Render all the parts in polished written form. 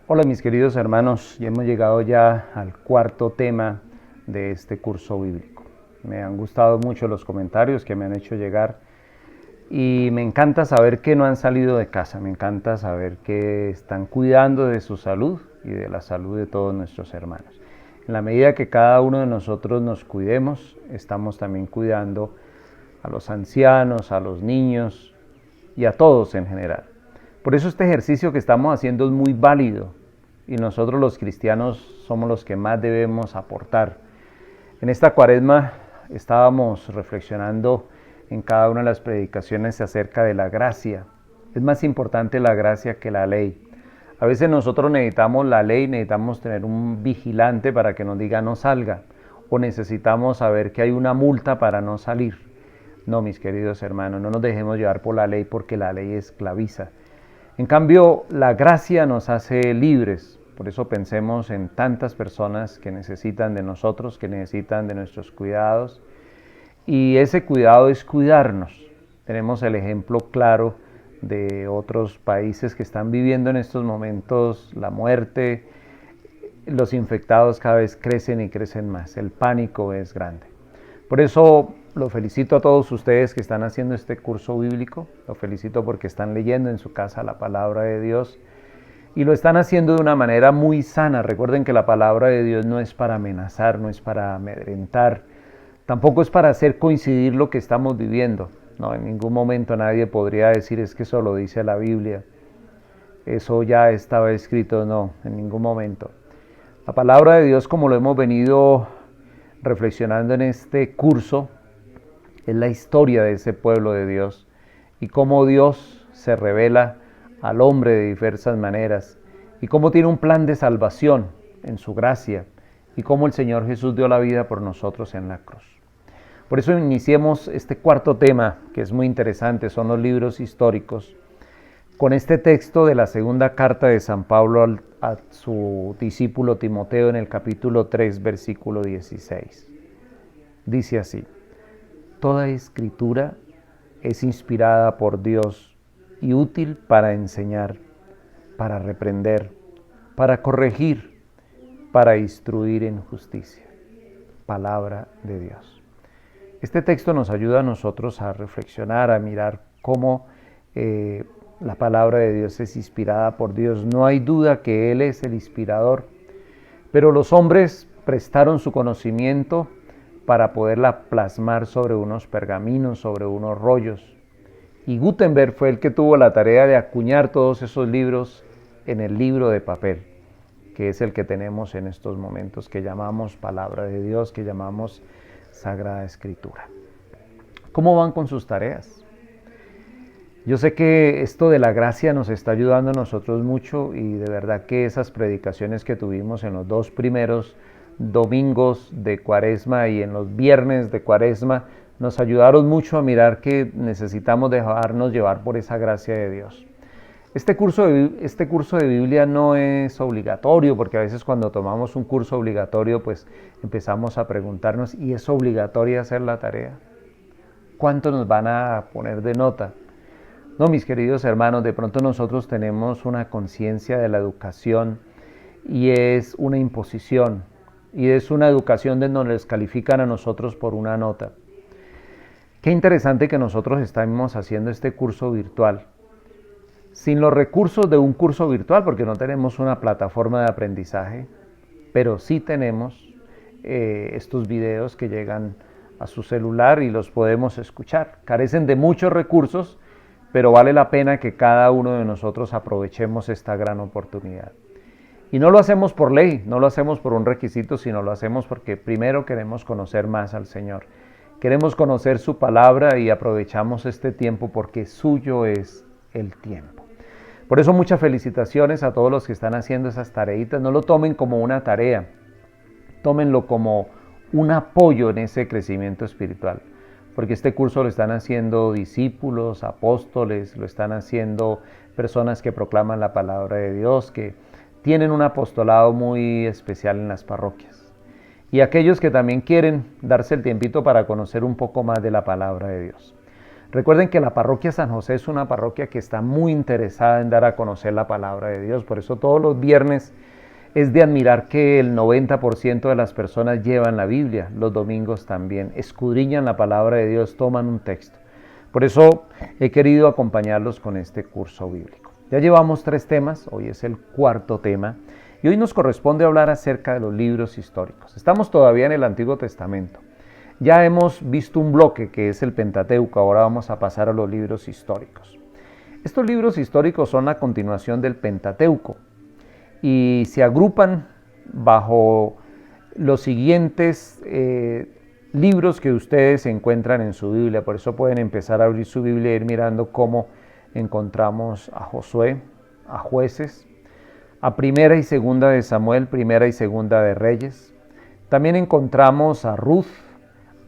Hola mis queridos hermanos, y hemos llegado ya al cuarto tema de este curso bíblico. Me han gustado mucho los comentarios que me han hecho llegar y me encanta saber que no han salido de casa, me encanta saber que están cuidando de su salud y de la salud de todos nuestros hermanos. En la medida que cada uno de nosotros nos cuidemos, estamos también cuidando a los ancianos, a los niños y a todos en general. Por eso este ejercicio que estamos haciendo es muy válido y nosotros los cristianos somos los que más debemos aportar. En esta cuaresma estábamos reflexionando en cada una de las predicaciones acerca de la gracia. Es más importante la gracia que la ley. A veces nosotros necesitamos la ley, necesitamos tener un vigilante para que nos diga no salga, o necesitamos saber que hay una multa para no salir. No, mis queridos hermanos, no nos dejemos llevar por la ley porque la ley esclaviza. En cambio, la gracia nos hace libres. Por eso pensemos en tantas personas que necesitan de nosotros, que necesitan de nuestros cuidados. Y ese cuidado es cuidarnos. Tenemos el ejemplo claro de otros países que están viviendo en estos momentos la muerte. Los infectados cada vez crecen y crecen más. El pánico es grande. Por eso lo felicito a todos ustedes que están haciendo este curso bíblico. Lo felicito porque están leyendo en su casa la palabra de Dios. Y lo están haciendo de una manera muy sana. Recuerden que la palabra de Dios no es para amenazar, no es para amedrentar, tampoco es para hacer coincidir lo que estamos viviendo. No, en ningún momento nadie podría decir es que eso lo dice la Biblia, eso ya estaba escrito, no, en ningún momento. La palabra de Dios, como lo hemos venido reflexionando en este curso, es la historia de ese pueblo de Dios y cómo Dios se revela al hombre de diversas maneras y cómo tiene un plan de salvación en su gracia y cómo el Señor Jesús dio la vida por nosotros en la cruz. Por eso iniciemos este cuarto tema, que es muy interesante, son los libros históricos, con este texto de la segunda carta de San Pablo a su discípulo Timoteo en el capítulo 3, versículo 16. Dice así: toda escritura es inspirada por Dios y útil para enseñar, para reprender, para corregir, para instruir en justicia. Palabra de Dios. Este texto nos ayuda a nosotros a reflexionar, a mirar cómo la palabra de Dios es inspirada por Dios. No hay duda que Él es el inspirador, pero los hombres prestaron su conocimiento para poderla plasmar sobre unos pergaminos, sobre unos rollos. Y Gutenberg fue el que tuvo la tarea de acuñar todos esos libros en el libro de papel, que es el que tenemos en estos momentos, que llamamos palabra de Dios, que llamamos Sagrada Escritura. ¿Cómo van con sus tareas? Yo sé que esto de la gracia nos está ayudando a nosotros mucho y de verdad que esas predicaciones que tuvimos en los dos primeros domingos de Cuaresma y en los viernes de Cuaresma nos ayudaron mucho a mirar que necesitamos dejarnos llevar por esa gracia de Dios. Este curso de Biblia no es obligatorio, porque a veces cuando tomamos un curso obligatorio, pues empezamos a preguntarnos, ¿y es obligatoria hacer la tarea? ¿Cuánto nos van a poner de nota? No, mis queridos hermanos, de pronto nosotros tenemos una conciencia de la educación y es una imposición, y es una educación donde nos les califican a nosotros por una nota. Qué interesante que nosotros estamos haciendo este curso virtual, sin los recursos de un curso virtual, porque no tenemos una plataforma de aprendizaje, pero sí tenemos estos videos que llegan a su celular y los podemos escuchar. Carecen de muchos recursos, pero vale la pena que cada uno de nosotros aprovechemos esta gran oportunidad. Y no lo hacemos por ley, no lo hacemos por un requisito, sino lo hacemos porque primero queremos conocer más al Señor. Queremos conocer su palabra y aprovechamos este tiempo porque suyo es el tiempo. Por eso muchas felicitaciones a todos los que están haciendo esas tareitas. No lo tomen como una tarea, tómenlo como un apoyo en ese crecimiento espiritual. Porque este curso lo están haciendo discípulos, apóstoles, lo están haciendo personas que proclaman la palabra de Dios, que tienen un apostolado muy especial en las parroquias. Y aquellos que también quieren darse el tiempito para conocer un poco más de la palabra de Dios. Recuerden que la parroquia San José es una parroquia que está muy interesada en dar a conocer la palabra de Dios. Por eso todos los viernes es de admirar que el 90% de las personas llevan la Biblia, los domingos también, escudriñan la palabra de Dios, toman un texto. Por eso he querido acompañarlos con este curso bíblico. Ya llevamos 3 temas, hoy es el 4º tema, y hoy nos corresponde hablar acerca de los libros históricos. Estamos todavía en el Antiguo Testamento. Ya hemos visto un bloque que es el Pentateuco, ahora vamos a pasar a los libros históricos. Estos libros históricos son la continuación del Pentateuco y se agrupan bajo los siguientes libros que ustedes encuentran en su Biblia. Por eso pueden empezar a abrir su Biblia e ir mirando cómo encontramos a Josué, a Jueces, a Primera y Segunda de Samuel, Primera y Segunda de Reyes. También encontramos a Ruth,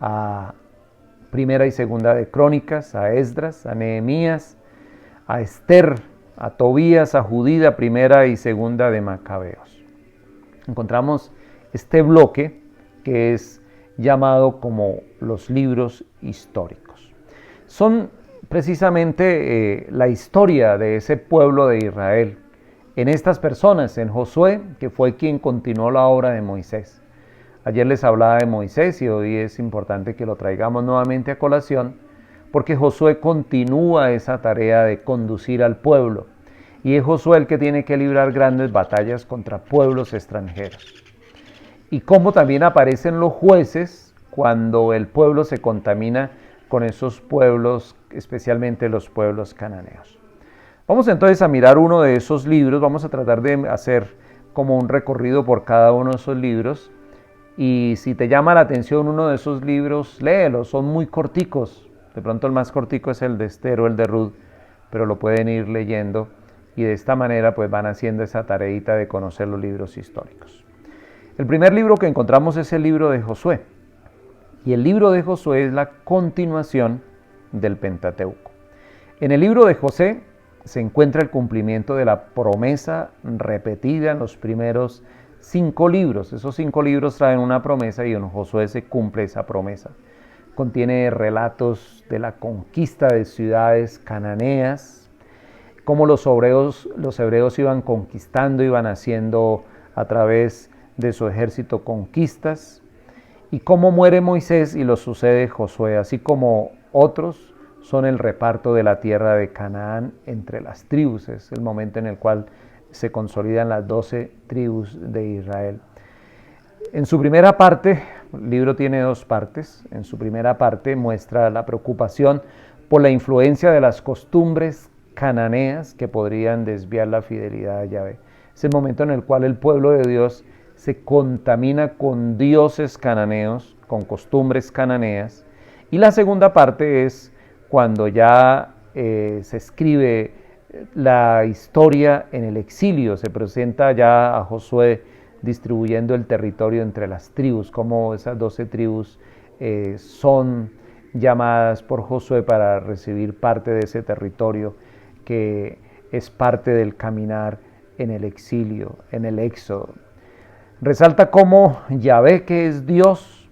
a Primera y Segunda de Crónicas, a Esdras, a Nehemías, a Esther, a Tobías, a Judith, Primera y Segunda de Macabeos. Encontramos este bloque que es llamado como los libros históricos. Son precisamente la historia de ese pueblo de Israel en estas personas, en Josué, que fue quien continuó la obra de Moisés. Ayer les hablaba de Moisés y hoy es importante que lo traigamos nuevamente a colación porque Josué continúa esa tarea de conducir al pueblo y es Josué el que tiene que librar grandes batallas contra pueblos extranjeros. Y cómo también aparecen los jueces cuando el pueblo se contamina con esos pueblos, especialmente los pueblos cananeos. Vamos entonces a mirar uno de esos libros, vamos a tratar de hacer como un recorrido por cada uno de esos libros. Y si te llama la atención uno de esos libros, léelos, son muy corticos. De pronto el más cortico es el de Esther o el de Ruth, pero lo pueden ir leyendo y de esta manera pues van haciendo esa tareita de conocer los libros históricos. El primer libro que encontramos es el libro de Josué. Y el libro de Josué es la continuación del Pentateuco. En el libro de Josué se encuentra el cumplimiento de la promesa repetida en los primeros 5 libros. Esos 5 libros traen una promesa y en Josué se cumple esa promesa. Contiene relatos de la conquista de ciudades cananeas, cómo los hebreos iban conquistando, iban haciendo a través de su ejército conquistas, y cómo muere Moisés y lo sucede Josué, así como otros son el reparto de la tierra de Canaán entre las tribus. Es el momento en el cual se consolidan las 12 tribus de Israel. En su primera parte, el libro tiene 2 partes, en su primera parte muestra la preocupación por la influencia de las costumbres cananeas que podrían desviar la fidelidad a Yahvé. Es el momento en el cual el pueblo de Dios se contamina con dioses cananeos, con costumbres cananeas. Y la segunda parte es cuando ya se escribe la historia en el exilio, se presenta ya a Josué distribuyendo el territorio entre las tribus, como esas 12 tribus son llamadas por Josué para recibir parte de ese territorio que es parte del caminar en el exilio, en el éxodo. Resalta cómo Yahvé, que es Dios,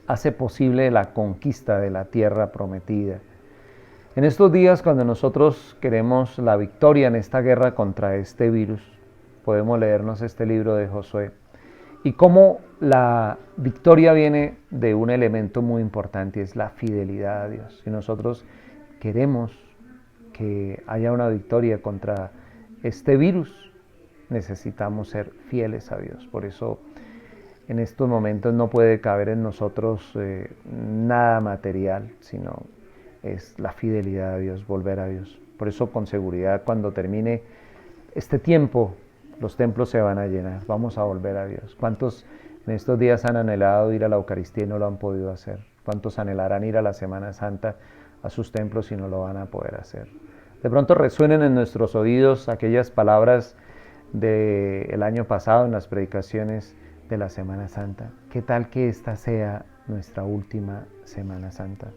hace posible la conquista de la tierra prometida. En estos días, cuando nosotros queremos la victoria en esta guerra contra este virus, podemos leernos este libro de Josué y cómo la victoria viene de un elemento muy importante, es la fidelidad a Dios. Si nosotros queremos que haya una victoria contra este virus, necesitamos ser fieles a Dios. Por eso en estos momentos no puede caber en nosotros nada material, sino es la fidelidad a Dios, volver a Dios. Por eso con seguridad cuando termine este tiempo, los templos se van a llenar, vamos a volver a Dios. ¿Cuántos en estos días han anhelado ir a la Eucaristía y no lo han podido hacer? ¿Cuántos anhelarán ir a la Semana Santa a sus templos y no lo van a poder hacer? De pronto resuenen en nuestros oídos aquellas palabras del año pasado en las predicaciones de la Semana Santa. ¿Qué tal que esta sea nuestra última Semana Santa?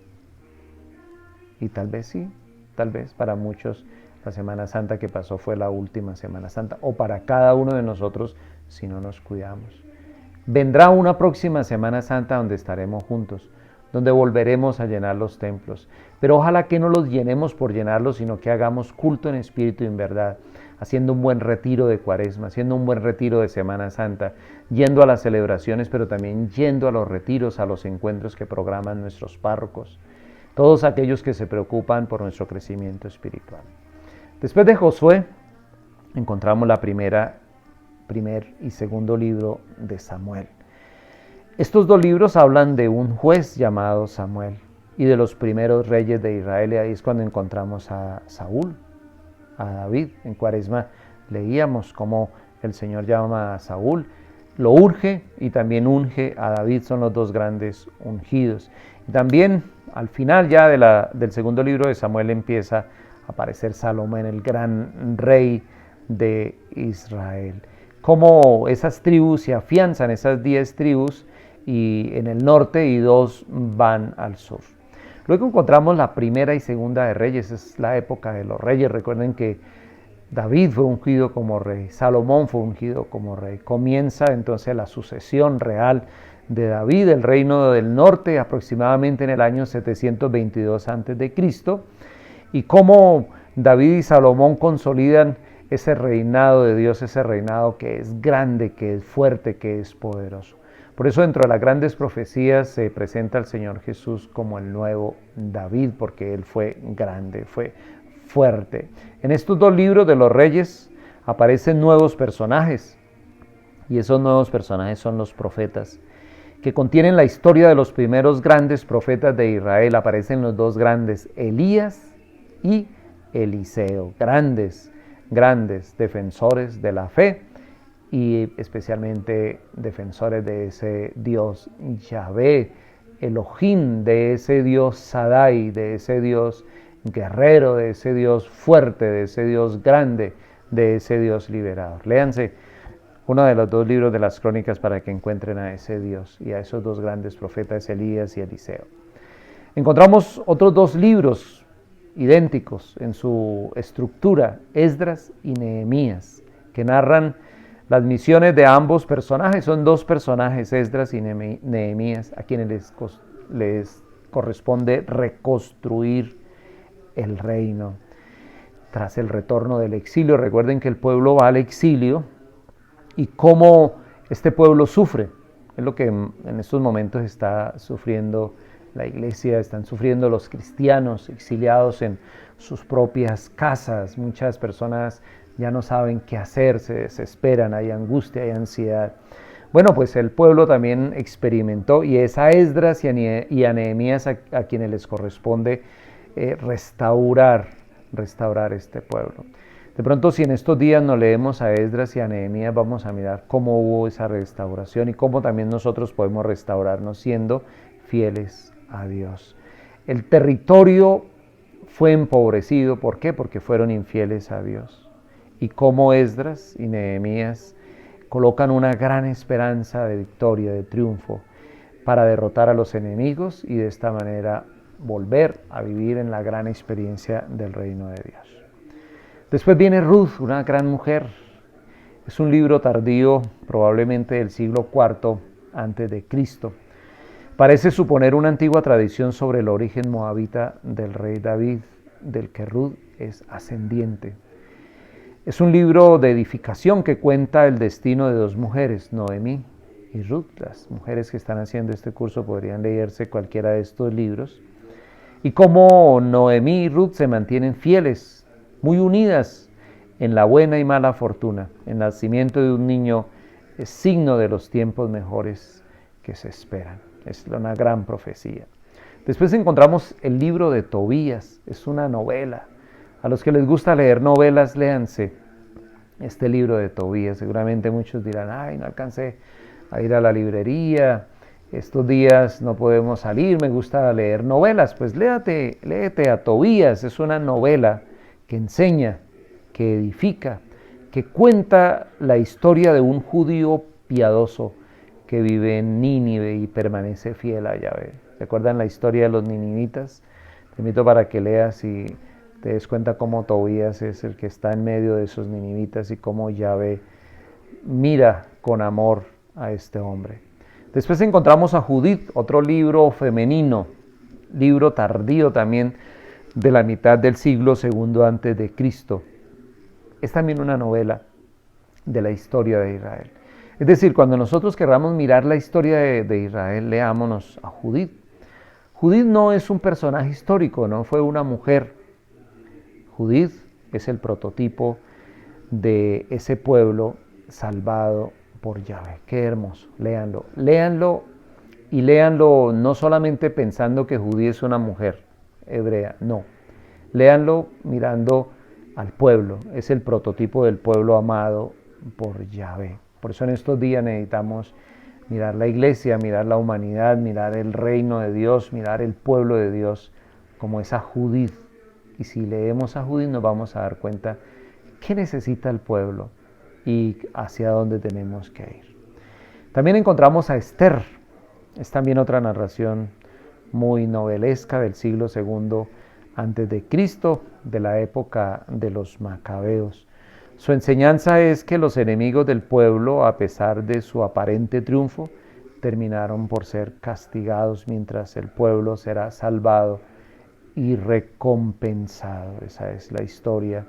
Y tal vez sí, tal vez para muchos la Semana Santa que pasó fue la última Semana Santa, o para cada uno de nosotros si no nos cuidamos. Vendrá una próxima Semana Santa donde estaremos juntos, donde volveremos a llenar los templos. Pero ojalá que no los llenemos por llenarlos, sino que hagamos culto en espíritu y en verdad, haciendo un buen retiro de Cuaresma, haciendo un buen retiro de Semana Santa, yendo a las celebraciones, pero también yendo a los retiros, a los encuentros que programan nuestros párrocos, todos aquellos que se preocupan por nuestro crecimiento espiritual. Después de Josué, encontramos primer y segundo libro de Samuel. Estos dos libros hablan de un juez llamado Samuel y de los primeros reyes de Israel, y ahí es cuando encontramos a Saúl, a David. En Cuaresma leíamos cómo el Señor llama a Saúl, lo urge y también unge a David, son los dos grandes ungidos. Y también al final ya del segundo libro de Samuel empieza a aparecer Salomón, el gran rey de Israel. Cómo esas tribus se afianzan, esas 10 tribus, y en el norte y 2 van al sur. Luego encontramos la primera y segunda de Reyes, es la época de los reyes. Recuerden que David fue ungido como rey, Salomón fue ungido como rey. Comienza entonces la sucesión real de David, el reino del norte, aproximadamente en el año 722 a.C., y cómo David y Salomón consolidan ese reinado de Dios, ese reinado que es grande, que es fuerte, que es poderoso. Por eso dentro de las grandes profecías se presenta al Señor Jesús como el nuevo David, porque Él fue grande, fue fuerte. En estos dos libros de los reyes aparecen nuevos personajes, y esos nuevos personajes son los profetas, que contienen la historia de los primeros grandes profetas de Israel. Aparecen los dos grandes, Elías y Eliseo, grandes defensores de la fe, y especialmente defensores de ese Dios Yahvé, Elohim, de ese Dios Sadai, de ese Dios guerrero, de ese Dios fuerte, de ese Dios grande, de ese Dios liberador. Léanse uno de los dos libros de las Crónicas para que encuentren a ese Dios y a esos dos grandes profetas, Elías y Eliseo. Encontramos otros dos libros idénticos en su estructura, Esdras y Nehemías, que narran las misiones de ambos personajes. Son dos personajes, Esdras y Nehemías, a quienes les corresponde reconstruir el reino tras el retorno del exilio. Recuerden que el pueblo va al exilio y cómo este pueblo sufre. Es lo que en estos momentos está sufriendo la iglesia, están sufriendo los cristianos exiliados en sus propias casas. Muchas personas ya no saben qué hacer, se desesperan, hay angustia, hay ansiedad. Bueno, pues el pueblo también experimentó, y es a Esdras y a Nehemías a quienes les corresponde restaurar este pueblo. De pronto, si en estos días no leemos a Esdras y a Nehemías, vamos a mirar cómo hubo esa restauración y cómo también nosotros podemos restaurarnos siendo fieles a Dios. El territorio fue empobrecido, ¿por qué? Porque fueron infieles a Dios. Y cómo Esdras y Nehemías colocan una gran esperanza de victoria, de triunfo, para derrotar a los enemigos y de esta manera volver a vivir en la gran experiencia del reino de Dios. Después viene Ruth, una gran mujer. Es un libro tardío, probablemente del siglo IV a.C. Parece suponer una antigua tradición sobre el origen moabita del rey David, del que Ruth es ascendiente. Es un libro de edificación que cuenta el destino de dos mujeres, Noemí y Ruth. Las mujeres que están haciendo este curso podrían leerse cualquiera de estos libros. Y cómo Noemí y Ruth se mantienen fieles, muy unidas en la buena y mala fortuna. El nacimiento de un niño es signo de los tiempos mejores que se esperan. Es una gran profecía. Después encontramos el libro de Tobías, es una novela. A los que les gusta leer novelas, léanse este libro de Tobías. Seguramente muchos dirán, ay, no alcancé a ir a la librería, estos días no podemos salir, me gusta leer novelas. Pues léete a Tobías, es una novela que enseña, que edifica, que cuenta la historia de un judío piadoso que vive en Nínive y permanece fiel a Yahvé. ¿Recuerdan la historia de los ninivitas? Te invito para que leas y te des cuenta cómo Tobías es el que está en medio de esos ninivitas y cómo Yahvé mira con amor a este hombre. Después encontramos a Judith, otro libro femenino, libro tardío también de la mitad del siglo II antes de Cristo. Es también una novela de la historia de Israel. Es decir, cuando nosotros querramos mirar la historia de Israel, leámonos a Judith. Judith no es un personaje histórico, no fue una mujer. Judith es el prototipo de ese pueblo salvado por Yahvé. Qué hermoso, léanlo. Léanlo y léanlo no solamente pensando que Judith es una mujer hebrea, no. Léanlo mirando al pueblo, es el prototipo del pueblo amado por Yahvé. Por eso en estos días necesitamos mirar la iglesia, mirar la humanidad, mirar el reino de Dios, mirar el pueblo de Dios como esa Judith. Y si leemos a Judith nos vamos a dar cuenta qué necesita el pueblo y hacia dónde tenemos que ir. También encontramos a Esther. Es también otra narración muy novelesca del siglo II antes de Cristo, de la época de los macabeos. Su enseñanza es que los enemigos del pueblo, a pesar de su aparente triunfo, terminaron por ser castigados mientras el pueblo será salvado y recompensado. Esa es la historia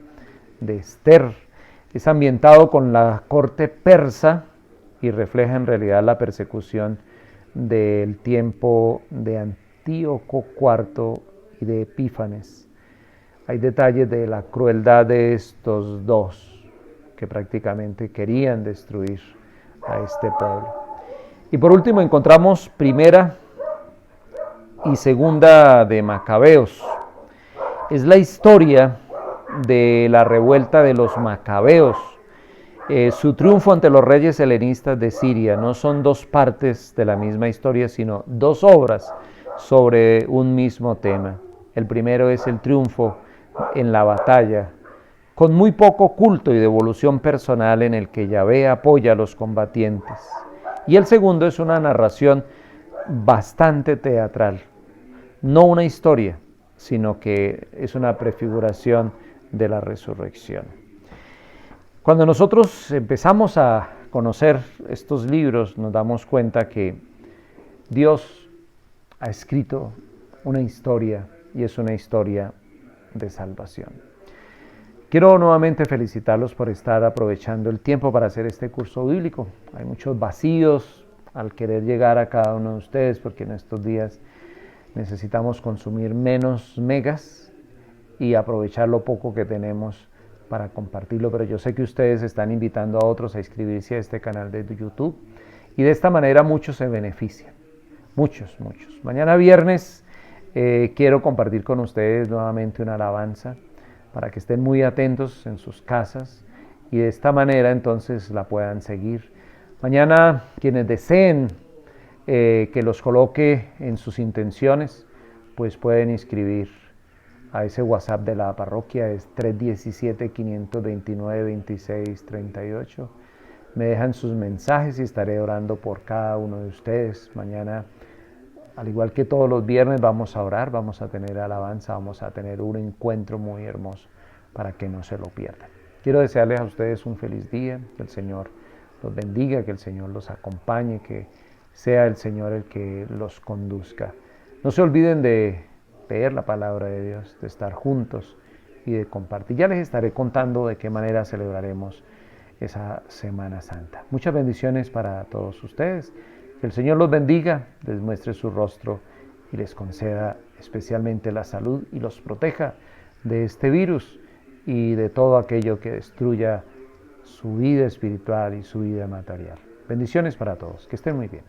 de Esther. Es ambientado con la corte persa y refleja en realidad la persecución del tiempo de Antíoco IV y de Epífanes. Hay detalles de la crueldad de estos dos que prácticamente querían destruir a este pueblo. Y por último encontramos primera y segunda de Macabeos. Es la historia de la revuelta de los macabeos, su triunfo ante los reyes helenistas de Siria. No son dos partes de la misma historia, sino dos obras sobre un mismo tema. El primero es el triunfo en la batalla, con muy poco culto y devolución personal en el que Yahvé apoya a los combatientes. Y el segundo es una narración bastante teatral, no una historia, sino que es una prefiguración de la resurrección. Cuando nosotros empezamos a conocer estos libros, nos damos cuenta que Dios ha escrito una historia y es una historia de salvación. Quiero nuevamente felicitarlos por estar aprovechando el tiempo para hacer este curso bíblico. Hay muchos vacíos al querer llegar a cada uno de ustedes porque en estos días necesitamos consumir menos megas y aprovechar lo poco que tenemos para compartirlo, pero yo sé que ustedes están invitando a otros a inscribirse a este canal de YouTube y de esta manera muchos se benefician, muchos. Mañana viernes quiero compartir con ustedes nuevamente una alabanza para que estén muy atentos en sus casas y de esta manera entonces la puedan seguir. Mañana quienes deseen que los coloque en sus intenciones, pues pueden inscribir a ese WhatsApp de la parroquia, es 317-529-2638. Me dejan sus mensajes y estaré orando por cada uno de ustedes. Mañana, al igual que todos los viernes, vamos a orar, vamos a tener alabanza, vamos a tener un encuentro muy hermoso para que no se lo pierdan. Quiero desearles a ustedes un feliz día, que el Señor los bendiga, que el Señor los acompañe, que sea el Señor el que los conduzca. No se olviden de leer la palabra de Dios, de estar juntos y de compartir. Ya les estaré contando de qué manera celebraremos esa Semana Santa. Muchas bendiciones para todos ustedes. Que el Señor los bendiga, les muestre su rostro y les conceda especialmente la salud y los proteja de este virus y de todo aquello que destruya su vida espiritual y su vida material. Bendiciones para todos. Que estén muy bien.